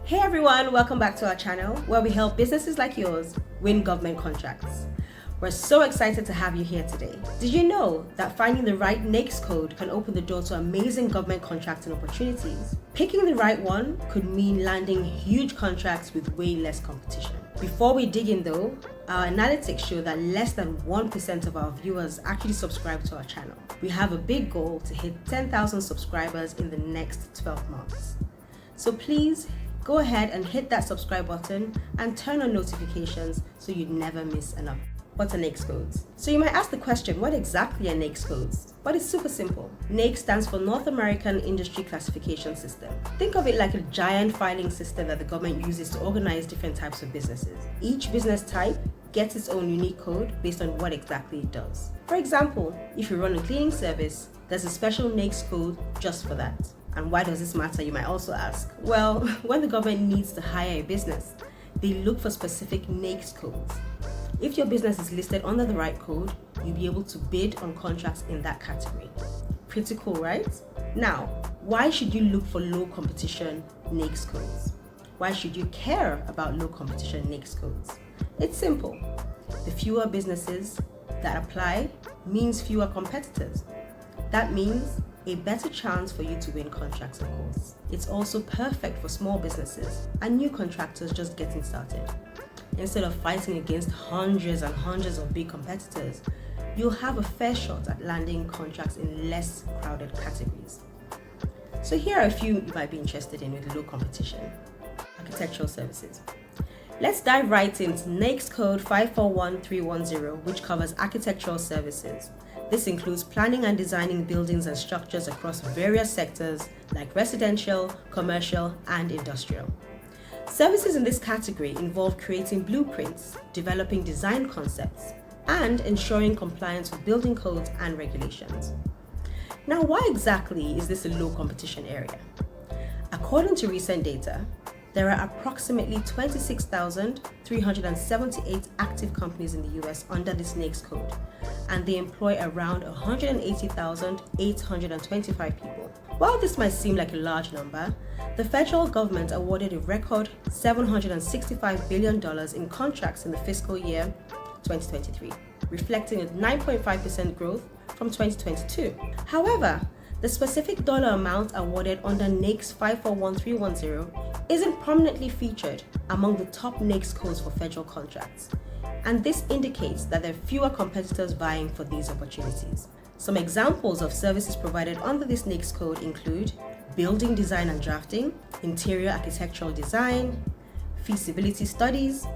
Hey everyone, welcome back to our channel where we help businesses like yours win government contracts. We're so excited to have you here today. Did you know that finding the right NAICS code can open the door to amazing government contracting opportunities? Picking the right one could mean landing huge contracts with way less competition. Before we dig in though, our analytics show that less than 1% of our viewers actually subscribe to our channel. We have a big goal to hit 10,000 subscribers in the next 12 months. So please go ahead and hit that subscribe button and turn on notifications so you never miss an update. What's a NAICS codes? So you might ask the question, what exactly are NAICS codes? But it's super simple. NAICS stands for North American Industry Classification System. Think of it like a giant filing system that the government uses to organize different types of businesses. Each business type gets its own unique code based on what exactly it does. For example, if you run a cleaning service, there's a special NAICS code just for that. And why does this matter, you might also ask? Well, when the government needs to hire a business, they look for specific NAICS codes. If your business is listed under the right code, you'll be able to bid on contracts in that category. Pretty cool, right? Now, why should you look for low competition NAICS codes? Why should you care about low competition NAICS codes? It's simple. The fewer businesses that apply means fewer competitors. That means a better chance for you to win contracts, of course. It's also perfect for small businesses and new contractors just getting started. Instead of fighting against hundreds and hundreds of big competitors, you'll have a fair shot at landing contracts in less crowded categories. So here are a few you might be interested in with low competition. Architectural services. Let's dive right into NAICS code 541310, which covers architectural services. This includes planning and designing buildings and structures across various sectors like residential, commercial, and industrial. Services in this category involve creating blueprints, developing design concepts, and ensuring compliance with building codes and regulations. Now, why exactly is this a low competition area? According to recent data, there are approximately 26,378 active companies in the US under this NAICS code, and they employ around 180,825 people. While this might seem like a large number, the federal government awarded a record $765 billion in contracts in the fiscal year 2023, reflecting a 9.5% growth from 2022. However, the specific dollar amount awarded under NAICS 541310 isn't prominently featured among the top NAICS codes for federal contracts, and this indicates that there are fewer competitors vying for these opportunities. Some examples of services provided under this NAICS code include building design and drafting, interior architectural design, feasibility studies,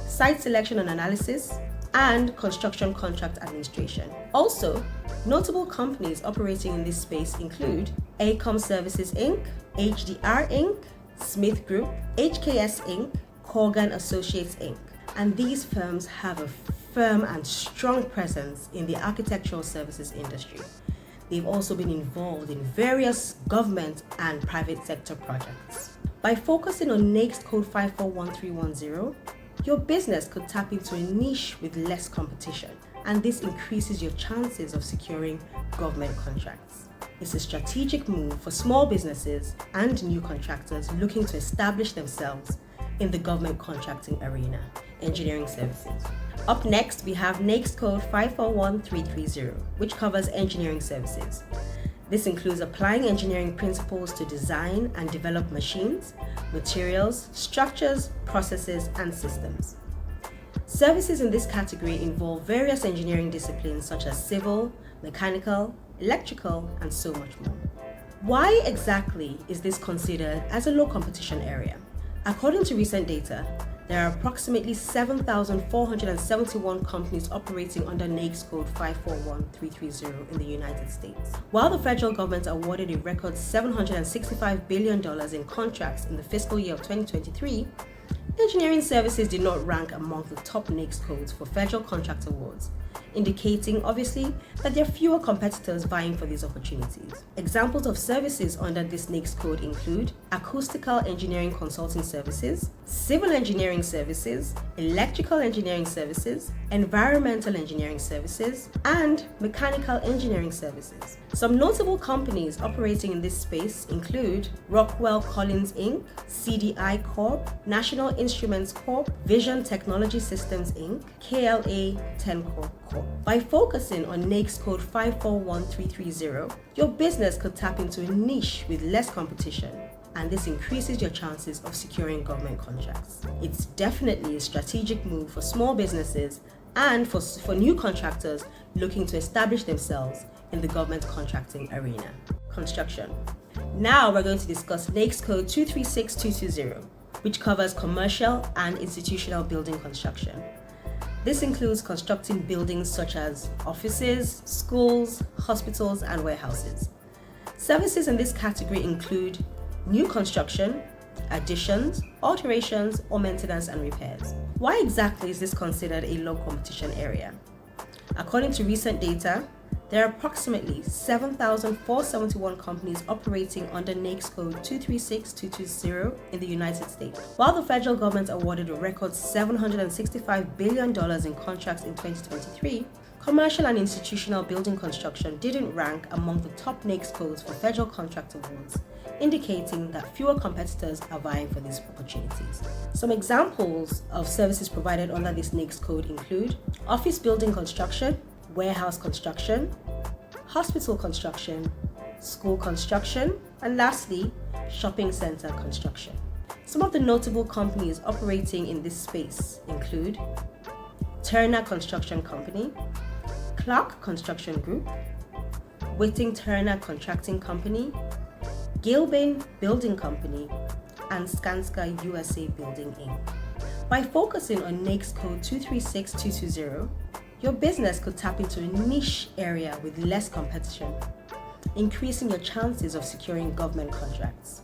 site selection and analysis, and construction contract administration. Also, notable companies operating in this space include ACOM Services Inc., HDR Inc., Smith Group, HKS Inc., Corgan Associates Inc., and these firms have a firm and strong presence in the architectural services industry. They've also been involved in various government and private sector projects. By focusing on NAICS code 541310, your business could tap into a niche with less competition, and this increases your chances of securing government contracts. It's a strategic move for small businesses and new contractors looking to establish themselves in the government contracting arena. Engineering services. Up next, we have NAICS code 541330, which covers engineering services. This includes applying engineering principles to design and develop machines, materials, structures, processes, and systems. Services in this category involve various engineering disciplines such as civil, mechanical, electrical, and so much more. Why exactly is this considered as a low competition area? According to recent data, there are approximately 7,471 companies operating under NAICS code 541330 in the United States. While the federal government awarded a record $765 billion in contracts in the fiscal year of 2023, engineering services did not rank among the top NAICS codes for federal contract awards, indicating obviously that there are fewer competitors vying for these opportunities. Examples of services under this NAICS code include acoustical engineering consulting services, civil engineering services, electrical engineering services, environmental engineering services, and mechanical engineering services. Some notable companies operating in this space include Rockwell Collins Inc., CDI Corp., National Instruments Corp., Vision Technology Systems Inc., KLA Tencorp Corp. By focusing on NAICS code 541330, your business could tap into a niche with less competition, and this increases your chances of securing government contracts. It's definitely a strategic move for small businesses and for new contractors looking to establish themselves in the government contracting arena. Construction. Now we're going to discuss NAICS code 236220, which covers commercial and institutional building construction. This includes constructing buildings such as offices, schools, hospitals, and warehouses. Services in this category include new construction, additions, alterations, or maintenance and repairs. Why exactly is this considered a low competition area? According to recent data, there are approximately 7,471 companies operating under NAICS code 236220 in the United States. While the federal government awarded a record $765 billion in contracts in 2023, commercial and institutional building construction didn't rank among the top NAICS codes for federal contract awards, indicating that fewer competitors are vying for these opportunities. Some examples of services provided under this NAICS code include office building construction, warehouse construction, hospital construction, school construction, and lastly, shopping center construction. Some of the notable companies operating in this space include Turner Construction Company, Clark Construction Group, Whitting Turner Contracting Company, Gilbane Building Company, and Skanska USA Building Inc. By focusing on NAICS code 236220, your business could tap into a niche area with less competition, increasing your chances of securing government contracts.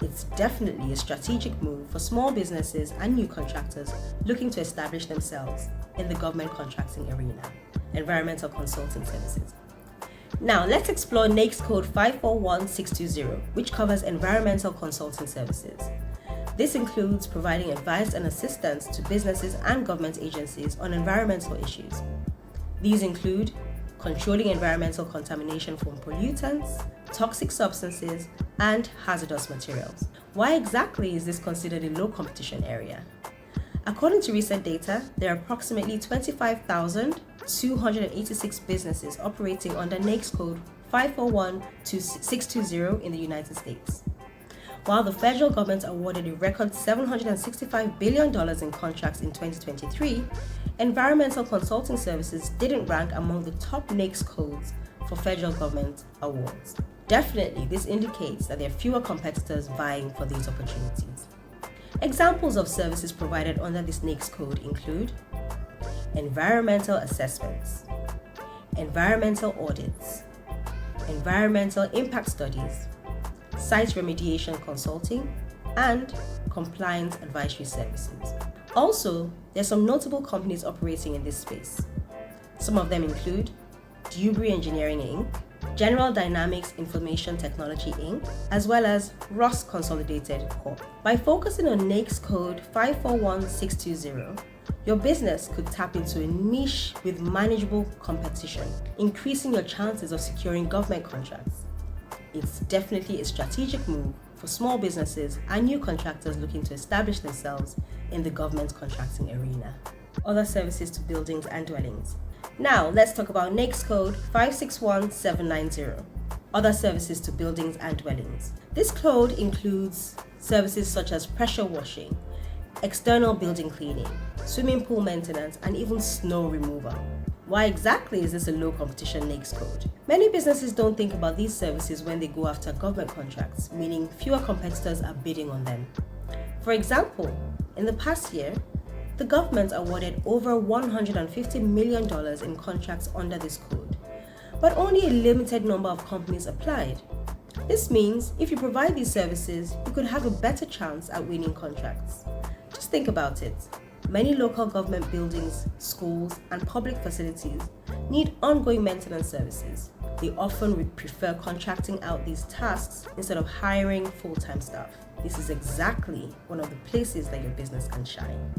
It's definitely a strategic move for small businesses and new contractors looking to establish themselves in the government contracting arena. Environmental consulting services. Now let's explore NAICS code 541620, which covers environmental consulting services. This includes providing advice and assistance to businesses and government agencies on environmental issues. These include controlling environmental contamination from pollutants, toxic substances, and hazardous materials. Why exactly is this considered a low competition area? According to recent data, there are approximately 25,286 businesses operating under NAICS code 541620 in the United States. While the federal government awarded a record $765 billion in contracts in 2023, environmental consulting services didn't rank among the top NAICS codes for federal government awards. Definitely, this indicates that there are fewer competitors vying for these opportunities. Examples of services provided under this NAICS code include environmental assessments, environmental audits, environmental impact studies, site remediation consulting, and compliance advisory services. Also, there are some notable companies operating in this space. Some of them include Dewberry Engineering Inc., General Dynamics Information Technology Inc., as well as Ross Consolidated Corp. By focusing on NAICS code 541620, your business could tap into a niche with manageable competition, increasing your chances of securing government contracts. It's definitely a strategic move for small businesses and new contractors looking to establish themselves in the government contracting arena. Other services to buildings and dwellings. Now, let's talk about NAICS code 561790. Other services to buildings and dwellings. This code includes services such as pressure washing, external building cleaning, swimming pool maintenance, and even snow removal. Why exactly is this a low competition NAICS code? Many businesses don't think about these services when they go after government contracts, meaning fewer competitors are bidding on them. For example, in the past year, the government awarded over $150 million in contracts under this code, but only a limited number of companies applied. This means if you provide these services, you could have a better chance at winning contracts. Just think about it. Many local government buildings, schools, and public facilities need ongoing maintenance services. they often would prefer contracting out these tasks instead of hiring full-time staff. This is exactly one of the places that your business can shine.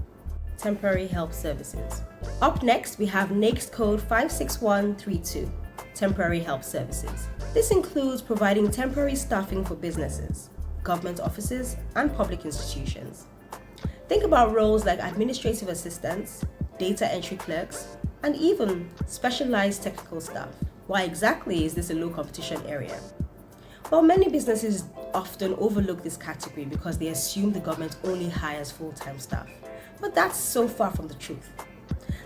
Temporary help services. Up next, we have NAICS code 56132, temporary help services. This includes providing temporary staffing for businesses, government offices, and public institutions. Think about roles like administrative assistants, data entry clerks, and even specialized technical staff. Why exactly is this a low competition area? Well, many businesses often overlook this category because they assume the government only hires full-time staff. But that's so far from the truth.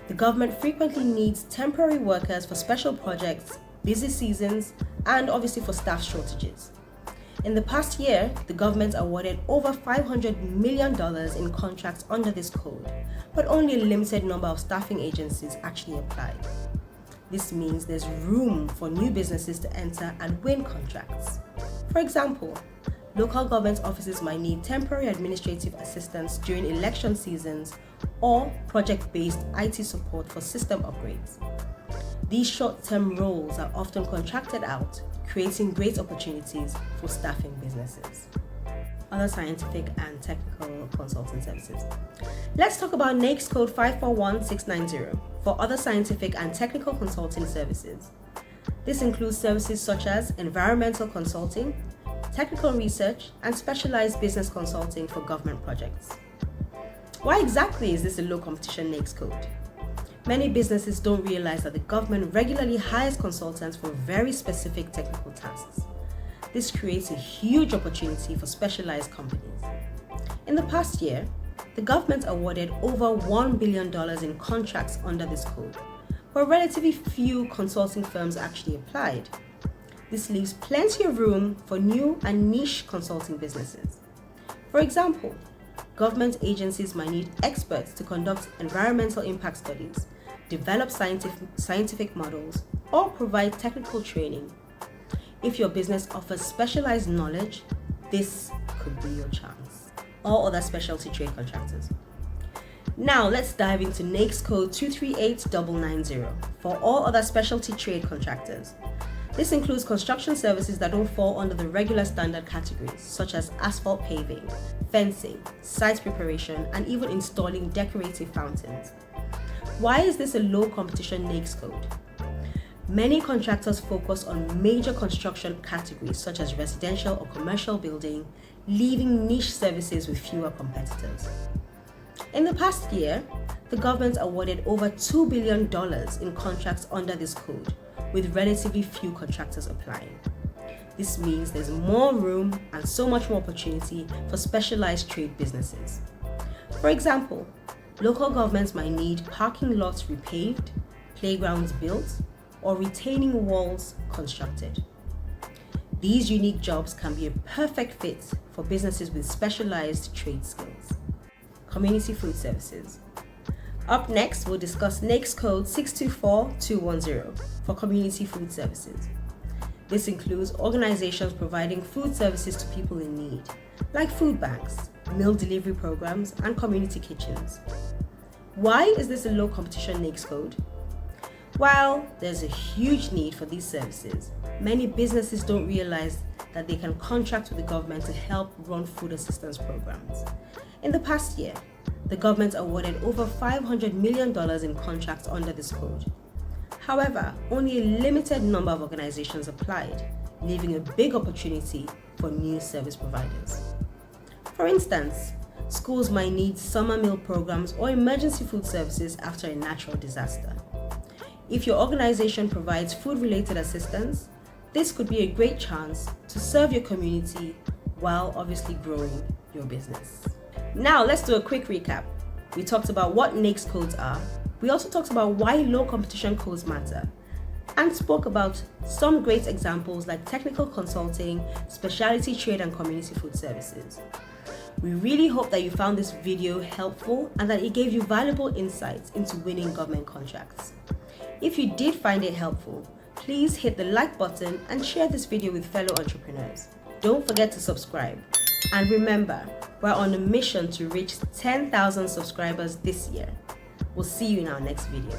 The government frequently needs temporary workers for special projects, busy seasons, and obviously for staff shortages. In the past year, the government awarded over $500 million in contracts under this code, but only a limited number of staffing agencies actually applied. This means there's room for new businesses to enter and win contracts. For example, local government offices might need temporary administrative assistance during election seasons or project-based IT support for system upgrades. These short-term roles are often contracted out, creating great opportunities for staffing businesses. Other scientific and technical consulting services. Let's talk about NAICS code 541690 for other scientific and technical consulting services. This includes services such as environmental consulting, technical research, and specialized business consulting for government projects. Why exactly is this a low competition NAICS code? Many businesses don't realize that the government regularly hires consultants for very specific technical tasks. This creates a huge opportunity for specialized companies. In the past year, the government awarded over $1 billion in contracts under this code, but relatively few consulting firms actually applied. This leaves plenty of room for new and niche consulting businesses. For example, government agencies might need experts to conduct environmental impact studies, develop scientific models, or provide technical training. If your business offers specialized knowledge, this could be your chance. Or other specialty trade contractors. Now let's dive into NAICS code 238990 for all other specialty trade contractors. This includes construction services that don't fall under the regular standard categories, such as asphalt paving, fencing, site preparation, and even installing decorative fountains. Why is this a low competition NAICS code? Many contractors focus on major construction categories such as residential or commercial building, leaving niche services with fewer competitors. In the past year, the government awarded over $2 billion in contracts under this code, with relatively few contractors applying. This means there's more room and so much more opportunity for specialized trade businesses. For example, local governments might need parking lots repaved, playgrounds built, or retaining walls constructed. These unique jobs can be a perfect fit for businesses with specialized trade skills. Community food services. Up next, we'll discuss NAICS code 624210 for community food services. This includes organizations providing food services to people in need, like food banks, meal delivery programs, and community kitchens. Why is this a low competition NAICS code? While there's a huge need for these services, many businesses don't realize that they can contract with the government to help run food assistance programs. In the past year, the government awarded over $500 million in contracts under this code. However, only a limited number of organizations applied, leaving a big opportunity for new service providers. For instance, schools might need summer meal programs or emergency food services after a natural disaster. If your organization provides food-related assistance, this could be a great chance to serve your community while obviously growing your business. Now let's do a quick recap. We talked about what NAICS codes are. We also talked about why low competition codes matter, and spoke about some great examples like technical consulting, specialty trade, and community food services. We really hope that you found this video helpful and that it gave you valuable insights into winning government contracts. If you did find it helpful, please hit the like button and share this video with fellow entrepreneurs. Don't forget to subscribe. And remember, we're on a mission to reach 10,000 subscribers this year. We'll see you in our next video.